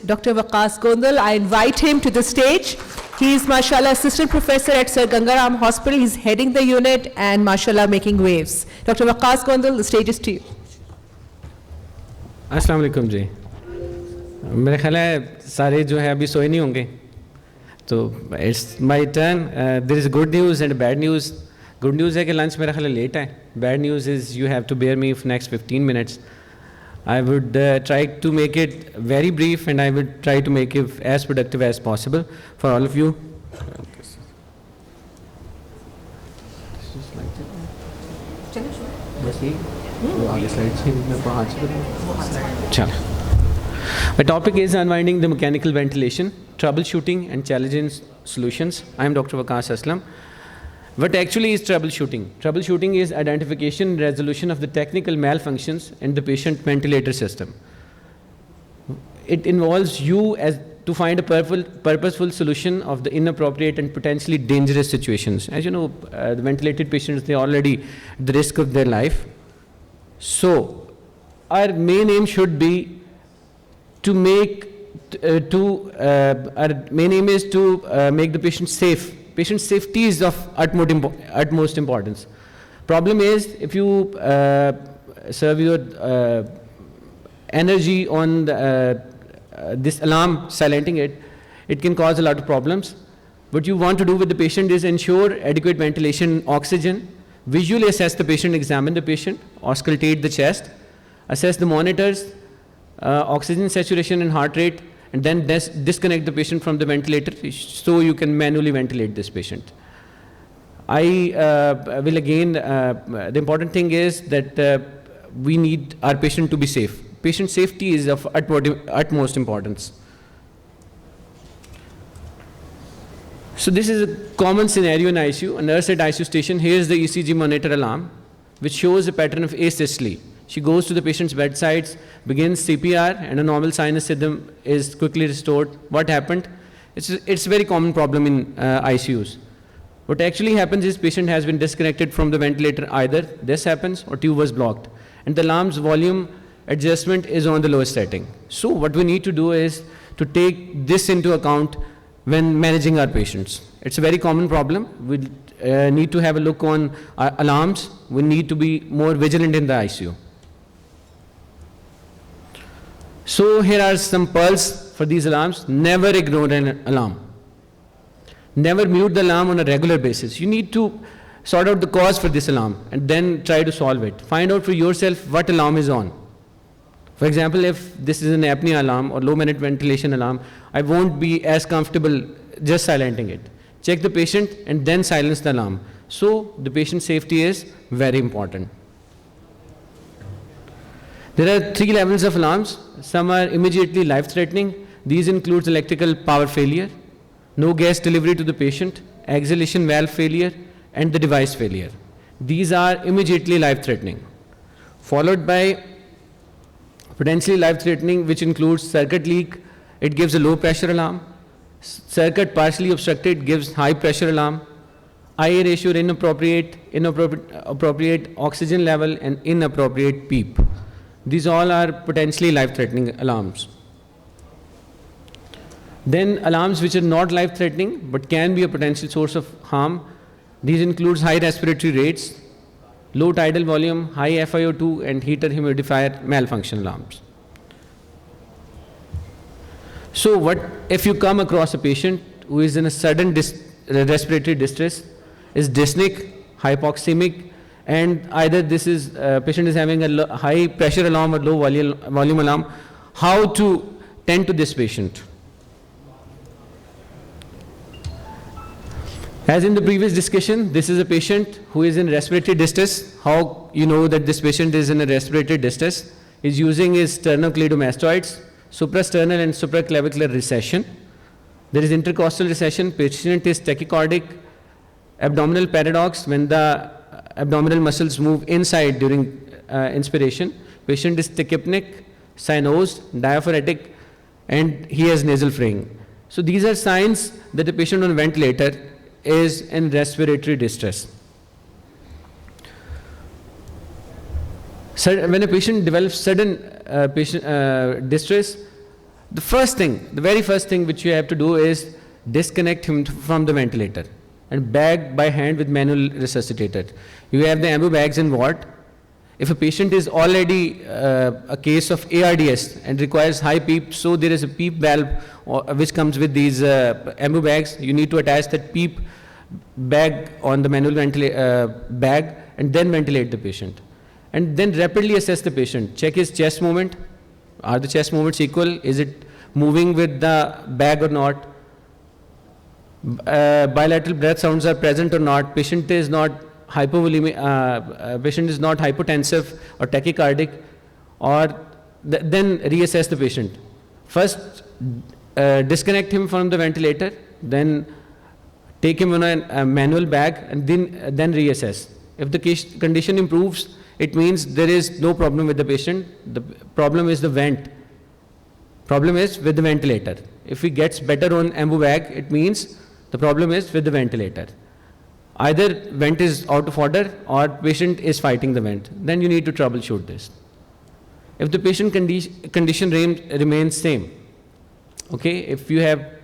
Dr. Waqas Gondal. I invite him to the stage. He is, mashallah, assistant professor at Sir Gangaram Hospital. He's heading the unit and, mashallah, making waves. Dr. Waqas Gondal, the stage is to you. अस्सलाम वालेकुम जी। मेरे ख्याल है सारे जो है अभी सोए नहीं होंगे, तो it's my turn. There is good news and bad news. Good news है कि लंच मेरा ख्याल लेट है। Bad news is you have to bear me for next 15 minutes. I would try to make it very brief, and I would try to make it as productive as possible for all of you. My topic is unwinding the mechanical ventilation, troubleshooting and challenging solutions. I am Dr. Waqas Aslam. What actually is troubleshooting? Troubleshooting is identification and resolution of the technical malfunctions in the patient ventilator system. It involves you to find a purposeful solution of the inappropriate and potentially dangerous situations. As you know, the ventilated patients, they're already at the risk of their life. So, our main aim should be to make the patient safe. Patient safety is of utmost importance. Problem is, if you serve your energy on this alarm, silencing it, it can cause a lot of problems. What you want to do with the patient is ensure adequate ventilation, oxygen, visually assess the patient, examine the patient, auscultate the chest, assess the monitors, oxygen saturation and heart rate, and then disconnect the patient from the ventilator so you can manually ventilate this patient. I will again, the important thing is that we need our patient to be safe. Patient safety is of utmost importance. So this is a common scenario in ICU. A nurse at ICU station hears the ECG monitor alarm, which shows a pattern of asystole. She goes to the patient's bedside, begins CPR, and a normal sinus rhythm is quickly restored. What happened? It's a very common problem in ICUs. What actually happens is patient has been disconnected from the ventilator. Either this happens or tube was blocked, and the alarm's volume adjustment is on the lowest setting. So what we need to do is to take this into account when managing our patients. It's a very common problem. We need to have a look on our alarms. We need to be more vigilant in the ICU. So here are some pearls for these alarms. Never ignore an alarm. Never mute the alarm on a regular basis. You need to sort out the cause for this alarm and then try to solve it. Find out for yourself what alarm is on. For example, if this is an apnea alarm or low minute ventilation alarm, I won't be as comfortable just silencing it. Check the patient and then silence the alarm. So the patient safety is very important. There are 3 levels of alarms. Some are immediately life-threatening. These include electrical power failure, no gas delivery to the patient, exhalation valve failure, and the device failure. These are immediately life-threatening. Followed by potentially life-threatening, which includes circuit leak. It gives a low-pressure alarm. Circuit partially obstructed gives high-pressure alarm. IA ratio inappropriate oxygen level, and inappropriate PEEP. These all are potentially life-threatening alarms. Then alarms which are not life-threatening but can be a potential source of harm. These include high respiratory rates, low tidal volume, high FiO2, and heater humidifier malfunction alarms. So what if you come across a patient who is in a sudden respiratory distress, is dyspneic, hypoxemic, and either this is patient is having a high pressure alarm or low volume alarm, how to tend to this patient? As in the previous discussion, this is a patient who is in respiratory distress. How you know that this patient is in a respiratory distress? Is using his sternocleidomastoids, suprasternal and supraclavicular recession. There is intercostal recession. Patient is tachycardic. Abdominal paradox, when the abdominal muscles move inside during inspiration. Patient is tachypneic, cyanosed, diaphoretic, and he has nasal fraying. So these are signs that the patient on ventilator is in respiratory distress. So when a patient develops sudden distress, The very first thing which you have to do is disconnect him from the ventilator and bag by hand with manual resuscitator. You have the ambu bags in ward. If a patient is already a case of ARDS and requires high PEEP, so there is a PEEP valve which comes with these ambu bags. You need to attach that PEEP bag on the manual bag and then ventilate the patient. And then rapidly assess the patient. Check his chest movement. Are the chest movements equal? Is it moving with the bag or not? Bilateral breath sounds are present or not? Patient is not patient is not hypotensive or tachycardic, or then reassess the patient. First, disconnect him from the ventilator, then take him on a manual bag, and then reassess. If the condition improves, it means there is no problem with the patient. The problem is the vent. Problem is with the ventilator. If he gets better on ambu bag, it means the problem is with the ventilator. Either vent is out of order or patient is fighting the vent. Then you need to troubleshoot this. If the patient condition remains same, okay, if you have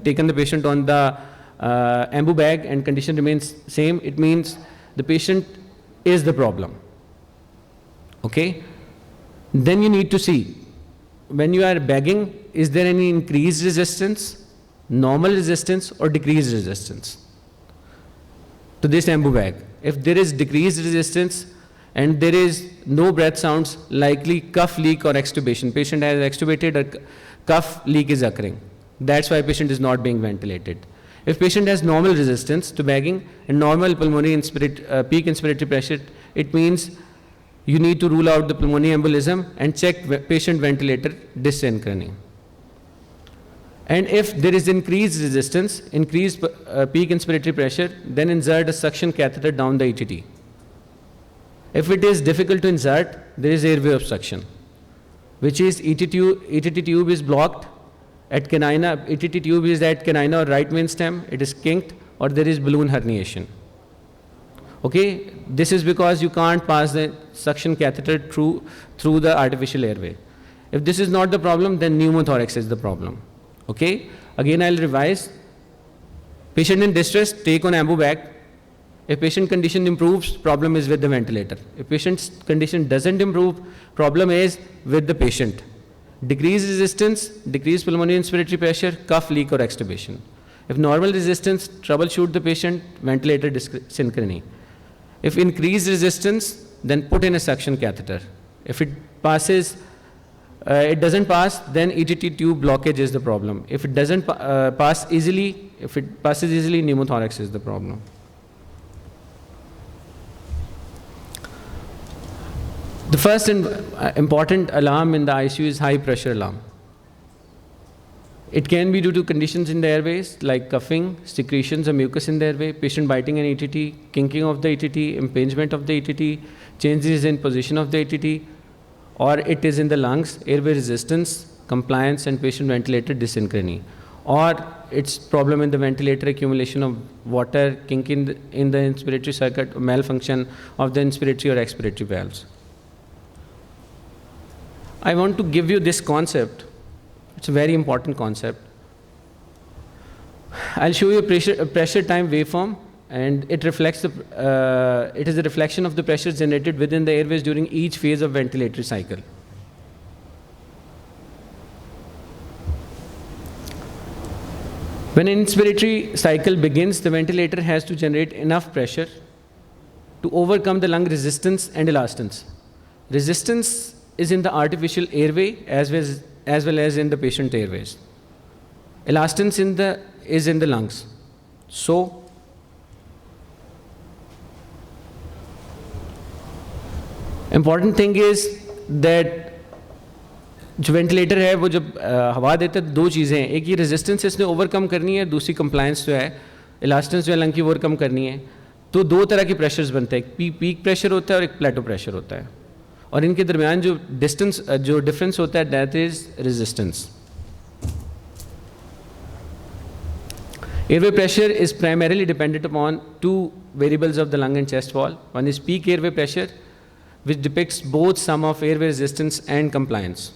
taken the patient on the ambu bag and condition remains same, it means the patient is the problem. Okay? Then you need to see, when you are bagging, is there any increased resistance, normal resistance, or decreased resistance to this ambu bag? If there is decreased resistance and there is no breath sounds, likely cuff leak or extubation. Patient has extubated, a cuff leak is occurring. That's why patient is not being ventilated. If patient has normal resistance to bagging and normal pulmonary peak inspiratory pressure, it means you need to rule out the pulmonary embolism and check patient ventilator dysynchrony. And if there is increased resistance, increased peak inspiratory pressure, then insert a suction catheter down the ETT. If it is difficult to insert, there is airway obstruction, which is ETT tube is blocked at canina. ETT tube is at canina or right main stem. It is kinked, or there is balloon herniation. Okay, this is because you can't pass the suction catheter through the artificial airway. If this is not the problem, then pneumothorax is the problem. Okay, again I'll revise. Patient in distress, take on ambu bag. If patient condition improves, problem is with the ventilator. If patient's condition doesn't improve, problem is with the patient. Decreased resistance, decreased pulmonary inspiratory pressure, cuff leak or extubation. If normal resistance, troubleshoot the patient, ventilator synchrony. If increased resistance, then put in a suction catheter. If it passes, it doesn't pass, then ETT tube blockage is the problem. If it doesn't pass easily, if it passes easily, pneumothorax is the problem. The first important alarm in the ICU is high pressure alarm. It can be due to conditions in the airways like coughing, secretions of mucus in the airway, patient biting an ETT, kinking of the ETT, impingement of the ETT, changes in position of the ETT, or it is in the lungs, airway resistance, compliance, and patient ventilator dysynchrony. Or it's problem in the ventilator, accumulation of water, kink in the inspiratory circuit, malfunction of the inspiratory or expiratory valves. I want to give you this concept. It's a very important concept. I'll show you a pressure time waveform, and it reflects it is a reflection of the pressure generated within the airways during each phase of ventilatory cycle. When an inspiratory cycle begins, the ventilator has to generate enough pressure to overcome the lung resistance and elastance. Resistance is in the artificial airway as well as in the patient airways. Elastance is in the lungs. So, important thing is that जो ventilator है वो जब हवा देता है, दो चीज़ें हैं. एक ये रेजिस्टेंस इसने ओवरकम करनी है, दूसरी कंप्लायंस जो है, इलास्टेंस जो है लंग की ओवरकम करनी है. तो दो तरह के प्रेशर्स बनते हैं, एक पीक प्रेशर होता है और एक प्लेटो प्रेशर होता है, और इनके दरमियान जो डिफरेंस होता है that is resistance. Airway pressure is primarily dependent upon two variables of the lung and chest wall. One is peak airway pressure, which depicts both sum of airway resistance and compliance.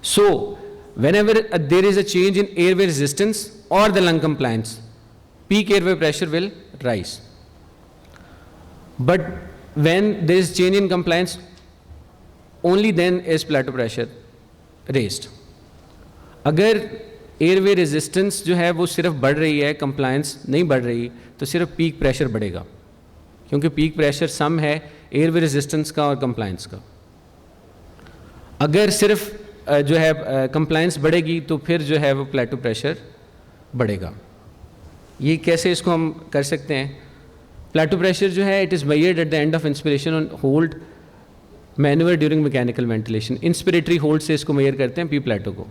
So, whenever there is a change in airway resistance or the lung compliance, peak airway pressure will rise. But when there is change in compliance, only then is plateau pressure raised. अगर airway resistance जो है वो सिर्फ बढ़ रही है, compliance नहीं बढ़ रही, तो सिर्फ पीक प्रेशर बढ़ेगा, क्योंकि पीक प्रेशर सम है एयरवे रेजिस्टेंस का और कंप्लायंस का. अगर सिर्फ जो है कंप्लायंस बढ़ेगी तो फिर जो है वो प्लेटो प्रेशर बढ़ेगा. ये कैसे इसको हम कर सकते हैं? प्लेटो प्रेशर जो है it is measured at the end of inspiration on hold manoeuvre during mechanical ventilation. Inspiratory hold से इसको मेजर करते हैं पी प्लेटो को.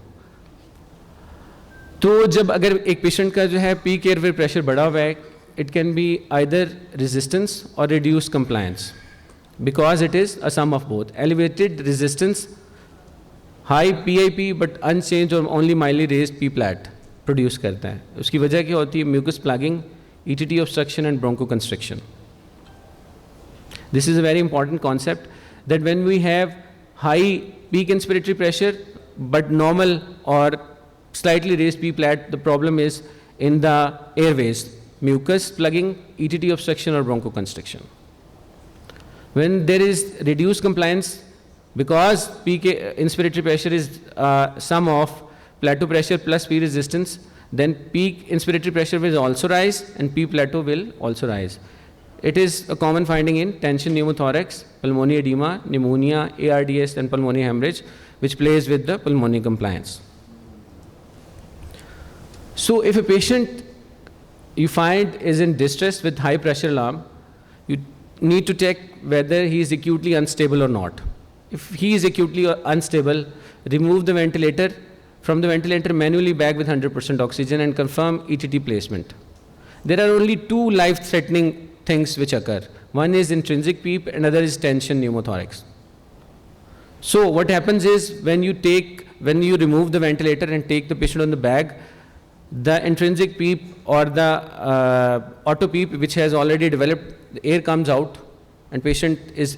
तो जब अगर एक पेशेंट का जो है पीक एयरवे प्रेशर बढ़ा हुआ है, it can be either resistance or reduce compliance, because it is a sum of both. Elevated resistance, high PIP but unchanged or only mildly raised P plat produce करता है. उसकी वजह क्या होती है? Mucus plugging, ETT obstruction and bronchoconstriction. This is a very important concept that when we have high peak inspiratory pressure but normal or slightly raised P plat, the problem is in the airways, mucus plugging, ETT obstruction or bronchoconstriction. When there is reduced compliance, because peak inspiratory pressure is sum of plateau pressure plus P resistance, then peak inspiratory pressure will also rise and P plateau will also rise. It is a common finding in tension pneumothorax, pulmonary edema, pneumonia, ARDS and pulmonary hemorrhage, which plays with the pulmonary compliance. So if a patient you find is in distress with high pressure alarm, you need to check whether he is acutely unstable or not. If he is acutely unstable, remove the ventilator from the ventilator manually back with 100% oxygen and confirm ETT placement. There are only two life-threatening things which occur. One is intrinsic PEEP, another is tension pneumothorax. So what happens is when you remove the ventilator and take the patient on the bag, the intrinsic PEEP or the auto PEEP which has already developed, the air comes out and patient is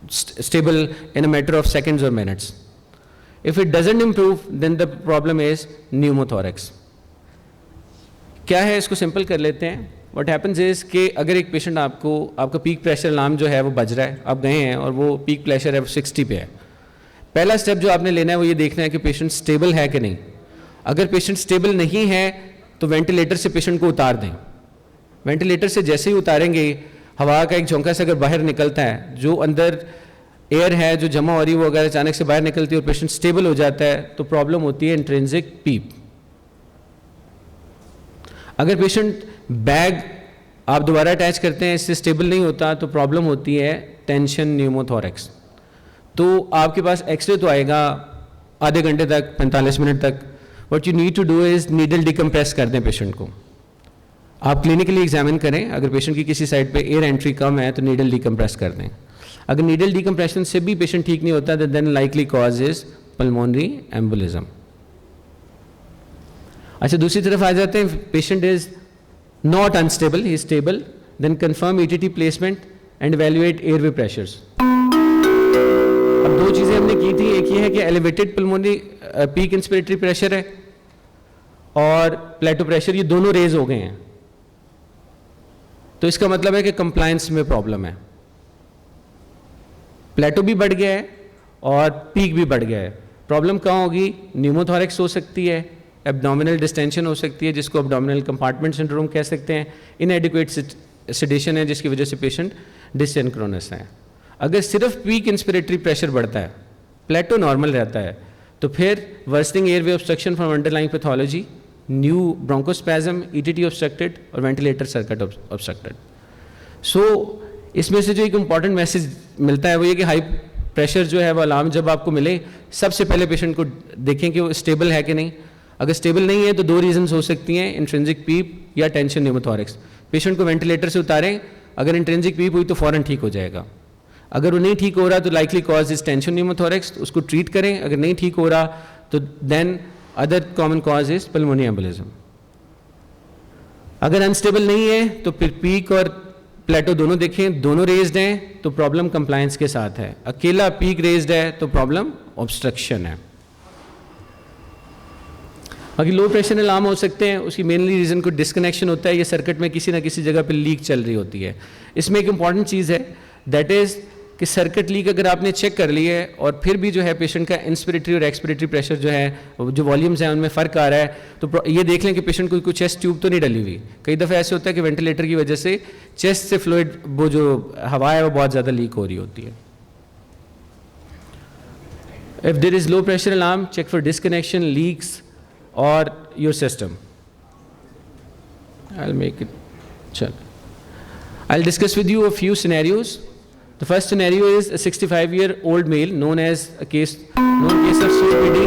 stable in a matter of seconds or minutes. If it doesn't improve, then the problem is pneumothorax. क्या है इसको simple कर लेते हैं. What happens is कि अगर एक patient आपका पीक प्रेशर अलार्म जो है वो बज रहा है, आप गए हैं और वो पीक प्रेशर है 60 पे है, पहला स्टेप जो आपने लेना है वो ये देखना है कि पेशेंट स्टेबल है कि नहीं. अगर पेशेंट स्टेबल नहीं है तो वेंटिलेटर से पेशेंट को उतार दें. वेंटिलेटर से जैसे ही उतारेंगे, हवा का एक झोंका से अगर बाहर निकलता है, जो अंदर एयर है जो जमा हो रही है वो अगर अचानक से बाहर निकलती है और पेशेंट स्टेबल हो जाता है तो प्रॉब्लम होती है इंट्रिंसिक पीप. अगर पेशेंट बैग आप दोबारा अटैच करते हैं, इससे स्टेबल नहीं होता, तो प्रॉब्लम होती है टेंशन न्यूमोथोरैक्स. तो आपके पास एक्सरे तो आएगा आधे घंटे तक, 45 मिनट तक. What you need to do is needle decompress कर दें पेशेंट को. आप क्लिनिकली एग्जामिन करें, अगर पेशेंट की किसी साइड पे एयर एंट्री कम है तो नीडल डिकम्प्रेस कर दें. अगर नीडल डिकम्प्रेशन से भी पेशेंट ठीक नहीं होता, then likely cause is pulmonary embolism. अच्छा, दूसरी तरफ आ जाते हैं. Patient is not unstable, he is stable, then confirm ETT placement and evaluate airway pressures. अब दो चीज़ें हमने की थी, एक ये है कि elevated pulmonary peak inspiratory pressure है और plateau pressure, ये दोनों रेज हो गए हैं. तो इसका मतलब है कि compliance में प्रॉब्लम है. plateau भी बढ़ गया है और peak भी बढ़ गया है. प्रॉब्लम कहाँ होगी? न्यूमोथोरैक्स हो सकती है, एब्डोमिनल डिस्टेंशन हो सकती है जिसको एब्डोमिनल कंपार्टमेंट सिंड्रोम कह सकते हैं, इनएडिक्वेट सेडेशन है जिसकी वजह से पेशेंट डिसिंक्रोनस है. अगर सिर्फ पीक इंस्पिरेटरी प्रेशर बढ़ता है, प्लेटो नॉर्मल रहता है, तो फिर worsening airway obstruction from underlying pathology, new bronchospasm, ETT obstructed और वेंटिलेटर सर्किट ऑब्स्ट्रक्टेड. सो इसमें से जो एक इंपॉर्टेंट मैसेज मिलता है वो ये कि हाई प्रेशर जो है वो अलार्म जब आपको मिले, सबसे पहले पेशेंट को देखें कि वो स्टेबल है कि नहीं. अगर स्टेबल नहीं है तो दो रीजंस हो सकती हैं, इंट्रिंसिक पीप या टेंशन न्यूमोथोरैक्स. पेशेंट को वेंटिलेटर से उतारें, अगर इंट्रिंसिक पीप हुई तो फौरन ठीक हो जाएगा. अगर वो नहीं ठीक हो रहा तो likely cause is tension pneumothorax, उसको ट्रीट करें. अगर नहीं ठीक हो रहा तो then other common cause is pulmonary embolism. अगर अनस्टेबल नहीं है तो फिर पीक और प्लेटो दोनों देखें, दोनों रेज्ड हैं तो प्रॉब्लम कंप्लायंस के साथ है. अकेला पीक रेज्ड है तो प्रॉब्लम ऑब्स्ट्रक्शन है. बाकी लो प्रेशर अलार्म हो सकते हैं, उसकी मेनली रीज़न कोई डिस्कनेक्शन होता है या सर्किट में किसी ना किसी जगह पे लीक चल रही होती है। इसमें एक इंपॉर्टेंट चीज़ है, दैट इज़ कि सर्किट लीक अगर आपने चेक कर ली है और फिर भी जो है पेशेंट का इंस्पिरेटरी और एक्सपिरेटरी प्रेशर जो है, जो वॉल्यूम्स हैं उनमें फ़र्क आ रहा है, तो ये देख लें कि पेशेंट को कोई चेस्ट ट्यूब तो नहीं डली हुई। कई दफ़े ऐसे होता है कि वेंटिलेटर की वजह से चेस्ट से फ्लूइड, वो जो हवा है वो बहुत ज़्यादा लीक हो रही होती है। If there is low pressure alarm, check for disconnection, leaks, or your system. I'll make it check. I'll discuss with you a few scenarios. The first scenario is a 65-year-old male known case of COPD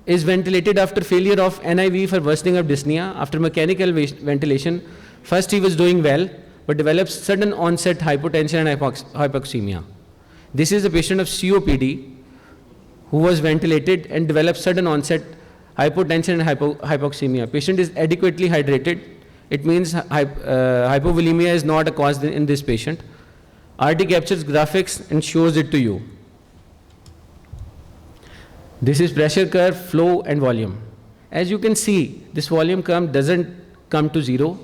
is ventilated after failure of NIV for worsening of dyspnea. After mechanical ventilation, first he was doing well, but develops sudden onset hypotension and hypoxemia. This is a patient of COPD who was ventilated and developed sudden onset hypotension and hypoxemia. Patient is adequately hydrated. It means hypovolemia is not a cause in this patient. RT captures graphics and shows it to you. This is pressure curve, flow and volume. As you can see, this volume curve doesn't come to zero.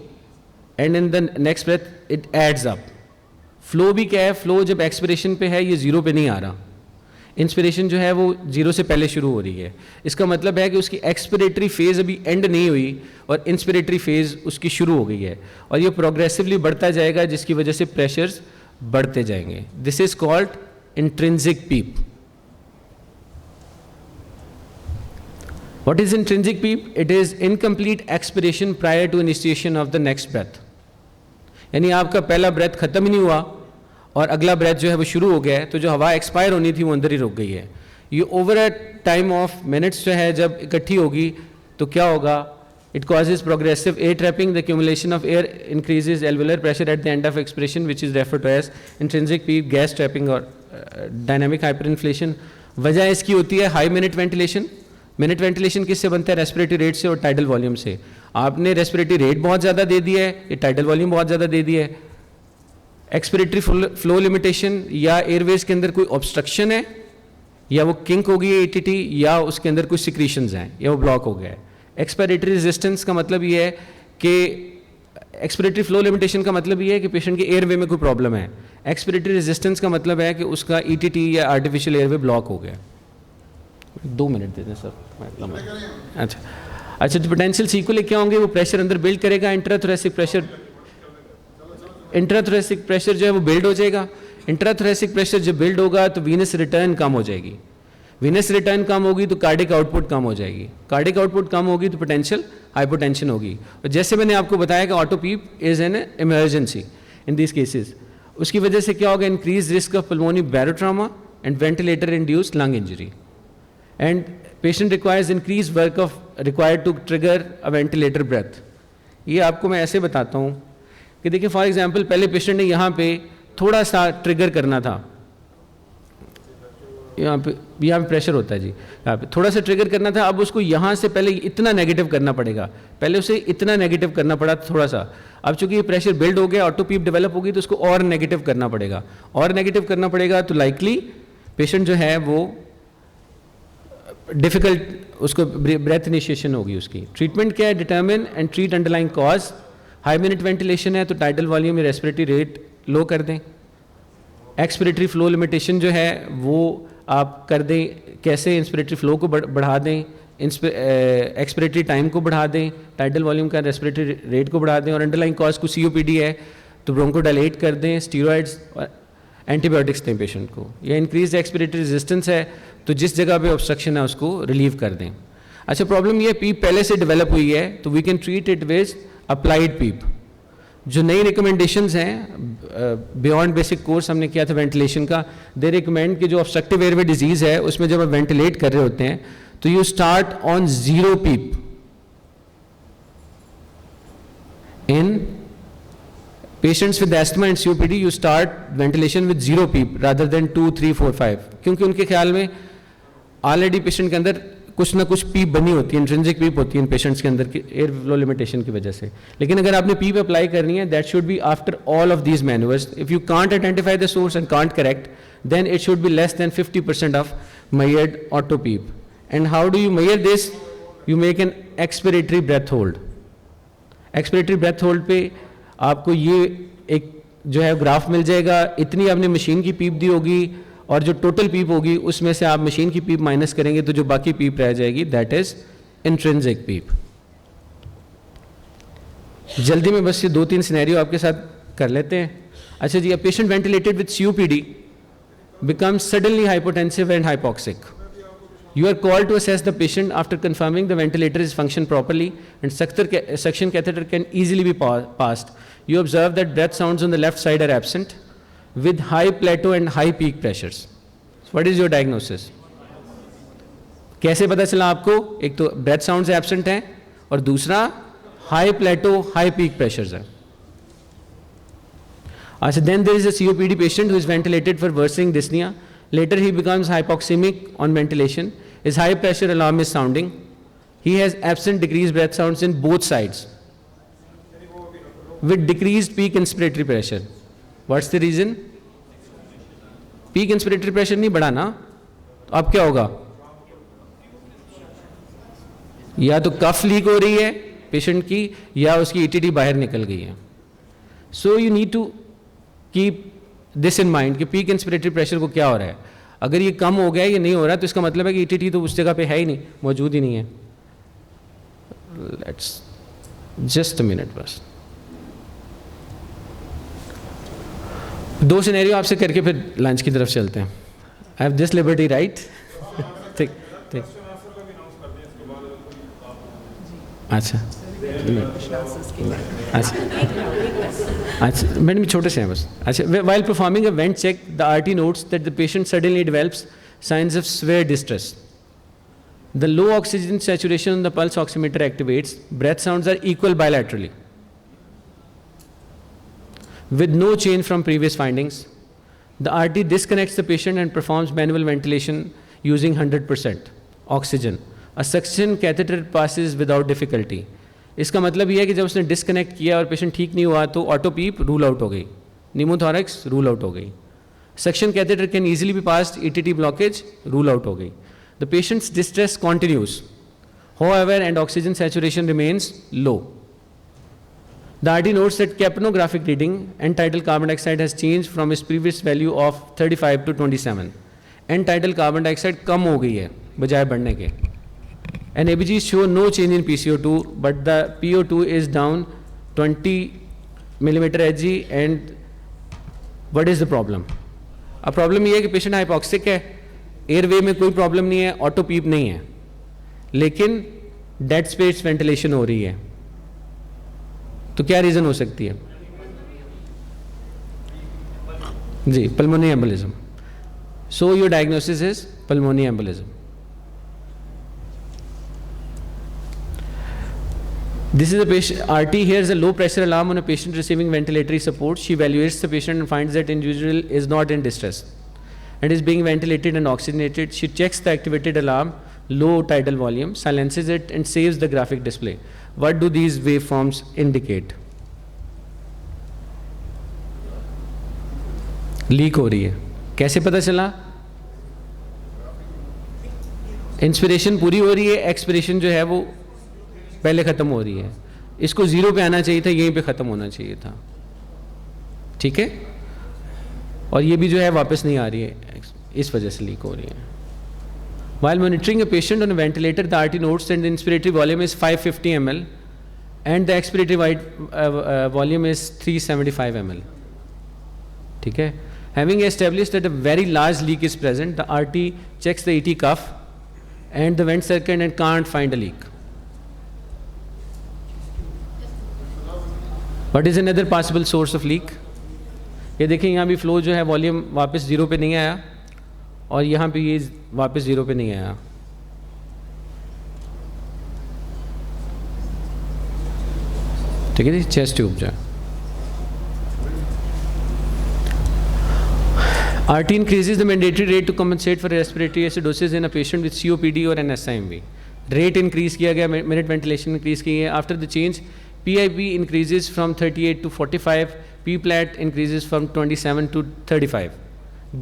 And in the next breath it adds up. Flow भी क्या है, flow जब expiration पे है ये zero पे नहीं आ रहा, इंस्पिरेशन जो है वो जीरो से पहले शुरू हो रही है। इसका मतलब है कि उसकी एक्सपिरेटरी फेज अभी एंड नहीं हुई और इंस्पिरेटरी फेज उसकी शुरू हो गई है और ये प्रोग्रेसिवली बढ़ता जाएगा, जिसकी वजह से प्रेशर्स बढ़ते जाएंगे। This is called intrinsic PEEP. What is intrinsic PEEP? It is incomplete expiration prior to initiation of the next breath. यानी आपका पहला ब्रेथ खत्म ही नहीं हुआ और अगला ब्रेथ जो है वो शुरू हो गया है, तो जो हवा एक्सपायर होनी थी वो अंदर ही रुक गई है। ये over a time of minutes जो है जब इकट्ठी होगी तो क्या होगा? It causes progressive air trapping. The accumulation of air increases alveolar pressure at the end of expiration, which is referred to as intrinsic PEEP, gas trapping or dynamic hyperinflation. वजह इसकी होती है high minute ventilation. Minute ventilation किससे बनता है? Respiratory rate से और tidal volume से। आपने रेस्पिरेटरी रेट बहुत ज़्यादा दे दिया है, ये टाइडल वॉल्यूम बहुत ज़्यादा दे दिया है। एक्सपिरेटरी फ्लो लिमिटेशन, या एयरवेज के अंदर कोई ऑब्स्ट्रक्शन है, या वो किंक हो गई है एटीटी, या उसके अंदर कुछ सिक्रीशंस हैं, या वो ब्लॉक हो गया है। एक्सपिरेटरी रेजिस्टेंस का मतलब ये है कि एक्सपिरेटरी फ्लो लिमिटेशन का मतलब ये है कि पेशेंट के एयरवे में कोई प्रॉब्लम है। एक्सपिरेटरी रेजिस्टेंस का मतलब है कि उसका ईटीटी या आर्टिफिशियल एयरवे ब्लॉक हो गया। 2 मिनट दे दें सर। अच्छा, जो पोटेंशियल सीक्वल क्या होंगे? वो प्रेशर अंदर बिल्ड करेगा, इंट्राथोरेसिक प्रेशर जो है वो बिल्ड हो जाएगा। इंट्राथोरेसिक प्रेशर जब बिल्ड होगा तो वीनस रिटर्न कम हो जाएगी। वीनस रिटर्न कम होगी तो कार्डिक आउटपुट कम हो जाएगी। कार्डिक आउटपुट कम होगी तो पोटेंशियल हाइपोटेंशन होगी। और जैसे मैंने आपको बताया कि auto PEEP is an emergency in this cases. उसकी वजह से क्या होगा? Increase risk of pulmonary barotrauma and ventilator induced lung injury, and patient requires increased work of required to trigger a ventilator breath. ये आपको मैं ऐसे बताता हूँ कि देखिए फॉर एग्जांपल पहले पेशेंट ने यहाँ पे थोड़ा सा ट्रिगर करना था, यहाँ पे प्रेशर होता है जी, यहाँ पे थोड़ा सा ट्रिगर करना था। अब उसको यहाँ से पहले इतना नेगेटिव करना पड़ेगा, पहले उसे इतना नेगेटिव करना पड़ा थोड़ा सा। अब चूंकि ये प्रेशर बिल्ड हो गया, ऑटो पीप डेवलप होगी, तो उसको और नेगेटिव करना पड़ेगा, और नेगेटिव करना पड़ेगा, तो लाइकली पेशेंट जो है वो डिफिकल्ट, उसको ब्रेथ इनिशिएशन होगी उसकी। ट्रीटमेंट क्या है? Determine and treat underlying cause. High minute ventilation है तो टाइडल वॉल्यूम या रेस्पिरेटरी रेट लो कर दें। एक्सपिरेटरी फ्लो लिमिटेशन जो है वो आप कर दें। कैसे? इंस्पिरेटरी फ्लो को बढ़ा दें, एक्सपिरेटरी टाइम को बढ़ा दें, टाइडल वॉल्यूम का रेस्पिरेटरी रेट को बढ़ा दें। और अंडरलाइंग कॉज को COPD है तो ब्रोंकोडाइलेट कर दें, स्टीरॉइड्स और एंटीबायोटिक्स दें पेशेंट को। या इंक्रीज एक्सपिरेटरी रेजिस्टेंस है तो जिस जगह पे ऑब्स्ट्रक्शन है उसको रिलीव कर दें। अच्छा, प्रॉब्लम ये पीप पहले से डेवलप हुई है तो we can treat it with applied PEEP. जो नई रिकमेंडेशंस हैं बियॉन्ड बेसिक कोर्स हमने किया था वेंटिलेशन का, दे रिकमेंड कि जो ऑब्स्ट्रक्टिव एयरवे डिजीज़ है उसमें जब आप वेंटिलेट कर रहे होते हैं तो you start on 0 PEEP in patients with asthma and COPD, you start ventilation with 0 PEEP rather than 2, 3, 4, 5, क्योंकि उनके ख्याल में ऑलरेडी पेशेंट के अंदर कुछ ना कुछ पीप बनी होती है, इंट्रिंसिक पीप होती है इन पेशेंट्स के अंदर की एयर फ्लो लिमिटेशन की वजह से। लेकिन अगर आपने पीप अप्लाई करनी है, that should be after all of these manoeuvres. If you can't identify the source and can't correct, then it should be less than 50% of measured auto PEEP. And how do you measure this? You make an expiratory breath hold. Expiratory breath hold पे आपको ये एक जो है graph मिल जाएगा, इतनी आपने machine की पीप दी होगी और जो टोटल पीप होगी उसमें से आप मशीन की पीप माइनस करेंगे तो जो बाकी पीप रह जाएगी दैट इज इंट्रिंसिक पीप. जल्दी में बस ये 2-3 सिनेरियो आपके साथ कर लेते हैं. अच्छा जी, a patient ventilated with COPD becomes suddenly hypotensive and hypoxic. You are called to assess the patient after confirming the ventilator is functioning properly and suction catheter can easily be passed. You observe that breath sounds on the left side are absent with high plateau and high peak pressures. What is your diagnosis? कैसे पता चला आपको? एक तो breath sounds absent हैं और दूसरा high plateau, high peak pressures है. Then there is a COPD patient who is ventilated for worsening dyspnea. Later he becomes hypoxemic on ventilation. His high pressure alarm is sounding. He has absent decreased breath sounds in both sides with decreased peak inspiratory pressure. What's the reason? Peak inspiratory pressure नहीं बढ़ा ना, तो अब क्या होगा? या तो कफ leak हो रही है पेशेंट की या उसकी ETT बाहर निकल गई है. So you need to keep this in mind कि peak inspiratory pressure को क्या हो रहा है. अगर ये कम हो गया, ये नहीं हो रहा, तो इसका मतलब है कि ETT तो उस जगह पे है ही नहीं, मौजूद ही नहीं है. Let's just a minute बस. 2 सिनेरियो आपसे करके फिर लंच की तरफ चलते हैं. I have this liberty, right? ठीक. अच्छा मैडम छोटे से हैं बस. अच्छा, while performing a vent check, the RT notes that the patient suddenly develops signs of severe distress. The low oxygen saturation on the pulse oximeter activates. Breath sounds are equal bilaterally with no change from previous findings. The RT disconnects the patient and performs manual ventilation using 100% oxygen. A suction catheter passes without difficulty. इसका मतलब ये है कि जब उसने disconnect किया और patient ठीक नहीं हुआ तो ऑटो पीप रूल आउट हो गई, निमोथोरैक्स रूल आउट हो गई, suction catheter can easily be passed, ETT blockage rule out हो गई. The patients distress continues however and oxygen saturation remains low. The RT notes that capnographic reading and tidal carbon dioxide has changed from its previous value of 35 to 27. And tidal carbon dioxide कम हो गई है बजाय बढ़ने के. And ABGs show no change in PCO2, but the PO2 is down 20 millimeter Hg. And what is the problem? अब problem ये है कि पेशेंट हाइपोक्सिक है, एयरवे में कोई प्रॉब्लम नहीं है, ऑटो पीप नहीं है, लेकिन डेड स्पेस वेंटिलेशन हो रही है. तो क्या रीजन हो सकती है? जी, pulmonary embolism. So your diagnosis is pulmonary embolism. This is a patient, RT hears a low pressure alarm on a patient receiving ventilatory support. She evaluates the patient and finds that individual is not in distress and is being ventilated and oxygenated. She checks the activated alarm, low tidal volume, silences it and saves the graphic display. What do these waveforms indicate? Leak हो रही है. कैसे पता चला? Inspiration पूरी हो रही है, एक्सपिरेशन जो है वो पहले ख़त्म हो रही है. इसको 0 पे आना चाहिए था, यहीं पे ख़त्म होना चाहिए था. ठीक है, और ये भी जो है वापस नहीं आ रही है, इस वजह से लीक हो रही है. While monitoring a patient on a ventilator, the RT notes that the inspiratory volume is 550 ml and the expiratory volume is 375 ml. ठीक है, having established that a very large leak is present, the RT checks the ET cuff and the vent circuit and can't find a leak. What is another possible source of leak? ये देखें, यहाँ भी flow जो है volume वापस 0 पे नहीं आया और यहाँ पे ये वापस 0 पे नहीं आया. ठीक है जी, चेस्ट ट्यूब जो है. RT increases the mandatory rate to compensate for respiratory acidosis in a patient with COPD or an SIMV. Rate increase किया गया, minute ventilation increase की है. After the change, PIP increases from 38 to 45, P-plat increases from 27 to 35.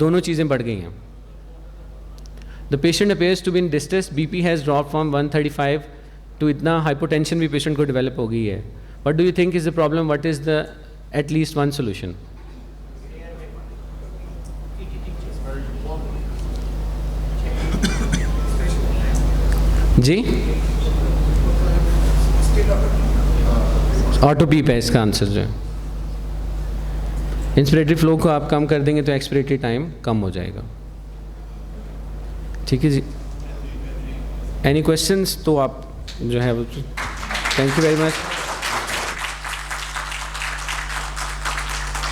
दोनों चीज़ें बढ़ गई हैं. The patient appears to be in distress. BP has dropped from 135 to इतना hypotension भी patient को develop हो गई है. What do you think is the problem? What is the at least one solution? जी ऑटो पीप है इसका answer जो है. इंस्पिरेटरी फ्लो को आप कम कर देंगे तो एक्सपिरेटरी टाइम कम हो जाएगा. ठीक है जी. एनी क्वेश्चंस तो आप जो है थैंक यू वेरी मच.